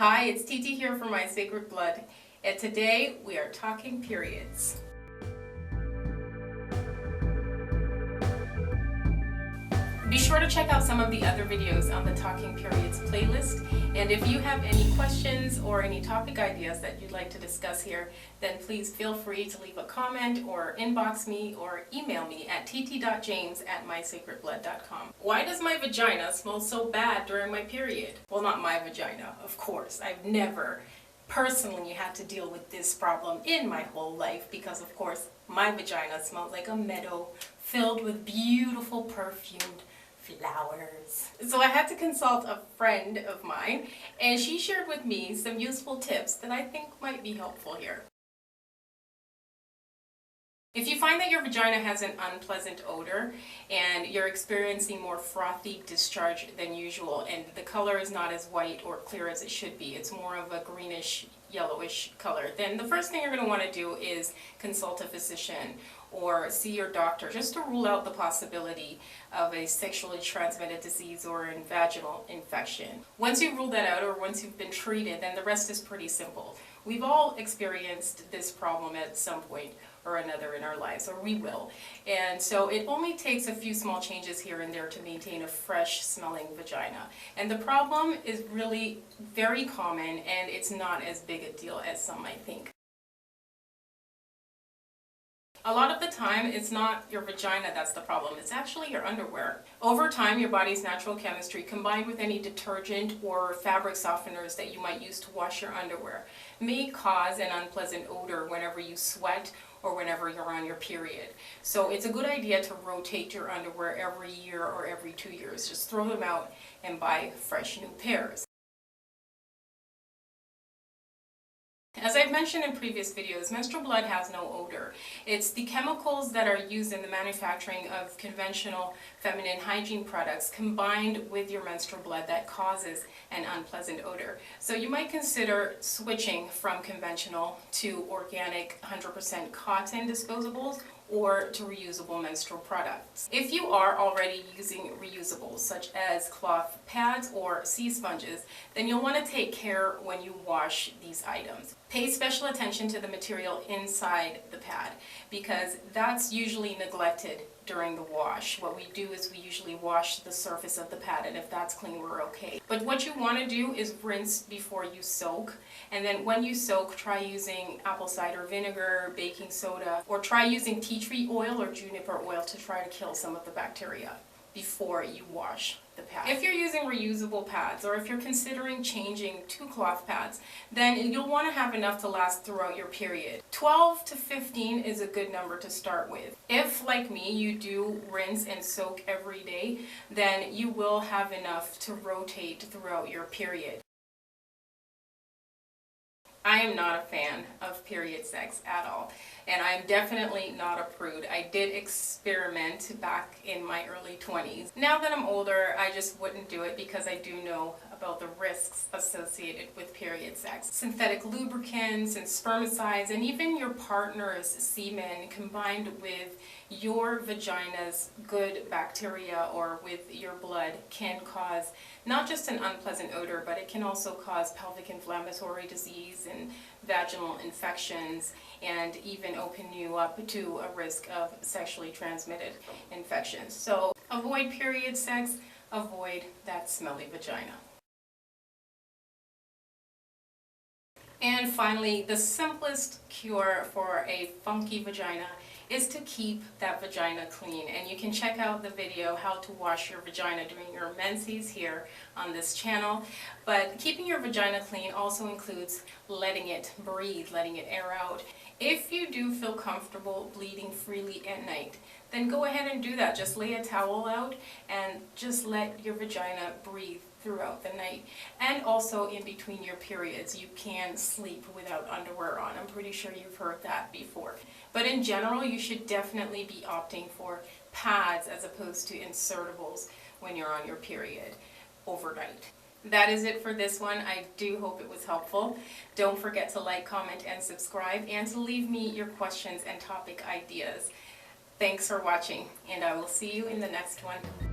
Hi, it's Titi here from My Sacred Blood, and today we are talking periods. Be sure to check out some of the other videos on the Talking Periods playlist, and if you have any questions or any topic ideas that you'd like to discuss here, then please feel free to leave a comment or inbox me or email me at tt.james@mysacredblood.com. Why does my vagina smell so bad during my period? Well, not my vagina, of course. I've never personally had to deal with this problem in my whole life because, of course, my vagina smells like a meadow filled with beautiful perfumed flowers. So I had to consult a friend of mine, and she shared with me some useful tips that I think might be helpful here. If you find that your vagina has an unpleasant odor and you're experiencing more frothy discharge than usual and the color is not as white or clear as it should be, it's more of a greenish yellowish color, then the first thing you're going to want to do is consult a physician or see your doctor just to rule out the possibility of a sexually transmitted disease or a vaginal infection. Once you've ruled that out or once you've been treated, then the rest is pretty simple. We've all experienced this problem at some point or another in our lives, or we will. And so it only takes a few small changes here and there to maintain a fresh smelling vagina. And the problem is really very common, and it's not as big a deal as some might think. A lot of the time, it's not your vagina that's the problem, it's actually your underwear. Over time, your body's natural chemistry, combined with any detergent or fabric softeners that you might use to wash your underwear, may cause an unpleasant odor whenever you sweat or whenever you're on your period. So it's a good idea to rotate your underwear every year or every 2 years. Just throw them out and buy fresh new pairs. As I've mentioned in previous videos, menstrual blood has no odor. It's the chemicals that are used in the manufacturing of conventional feminine hygiene products combined with your menstrual blood that causes an unpleasant odor. So you might consider switching from conventional to organic 100% cotton disposables or to reusable menstrual products. If you are already using reusables such as cloth pads or sea sponges, then you'll want to take care when you wash these items. Pay special attention to the material inside the pad because that's usually neglected during the wash. What we do is we usually wash the surface of the pad, and if that's clean, we're okay. But what you want to do is rinse before you soak, and then when you soak, try using apple cider vinegar, baking soda, or try using tea tree oil or juniper oil to try to kill some of the bacteria before you wash the pad. If you're using reusable pads or if you're considering changing to cloth pads, then you'll want to have enough to last throughout your period. 12 to 15 is a good number to start with. If, like me, you do rinse and soak every day, then you will have enough to rotate throughout your period. I am not a fan of period sex at all, and I'm definitely not a prude. I did experiment back in my early 20s. Now that I'm older, I just wouldn't do it because I do know about the risks associated with period sex. Synthetic lubricants and spermicides and even your partner's semen combined with your vagina's good bacteria or with your blood can cause not just an unpleasant odor, but it can also cause pelvic inflammatory disease and vaginal infections and even open you up to a risk of sexually transmitted infections. So avoid period sex, avoid that smelly vagina. And finally, the simplest cure for a funky vagina is to keep that vagina clean. And you can check out the video how to wash your vagina during your menses here on this channel. But keeping your vagina clean also includes letting it breathe, letting it air out. If you do feel comfortable bleeding freely at night, then go ahead and do that. Just lay a towel out and just let your vagina breathe throughout the night. And also in between your periods, you can sleep without underwear on. I'm pretty sure you've heard that before. But in general, you should definitely be opting for pads as opposed to insertables when you're on your period overnight. That is it for this one. I do hope it was helpful. Don't forget to like, comment, and subscribe, and to leave me your questions and topic ideas. Thanks for watching, and I will see you in the next one.